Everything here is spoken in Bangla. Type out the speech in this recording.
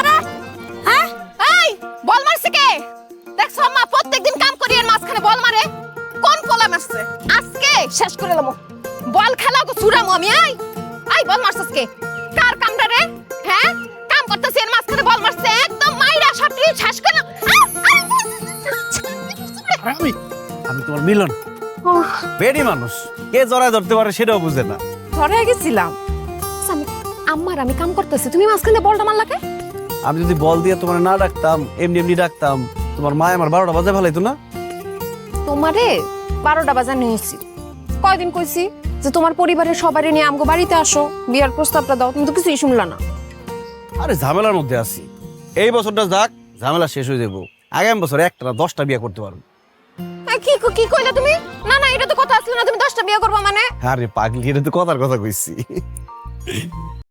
রে হ্যাঁ এই বল মারছে কে দেখছ মা প্রত্যেকদিন কাম করি এর মাঝখানে বল মারে কোন পোলা মারছে আজকে শেষ করে দেবো বল খেলা গো সুরামু আমি এই বল মারছস কে কার কামড়া রে হ্যাঁ কাম করতেছ এর মাঝখানে বল মারছে একদম মাইরা সাপড়ি শেষ করে আমি আমি তোমার মিলন বেডি মানুষ কে জড়ায় ধরতে পারে সেটাও বুঝে না। ধরে গেছিলাম আম্মার আমি কাম করতেছি তুমি মাঝখানে বলটা মারলা কে আমি যদি বল দিয়ে তোমার না ডাকতাম এমনি এমনি ডাকতাম তোমার মা আমার 12টা বাজে ফেলাইতো না। তোমারে 12টা বাজানো হয়েছি কয়দিন কইছি যে তোমার পরিবারের সবাই নিয়ে আমগো বাড়িতে আসো বিয়ার প্রস্তাবটা দাও তুমি তো কিছুই শুনলা না। আরে ঝামেলার মধ্যে আছি এই বছরটা যাক ঝামেলা শেষ হয়ে যাবো আগামী বছর একটা না 10টা বিয়ে করতে পারবো। কি কি কইলা তুমি না না এটা তো কথা আসলে না তুমি 10টা বিয়ে করবা মানে আরে পাগলি এটা তো কথার কথা কইছি।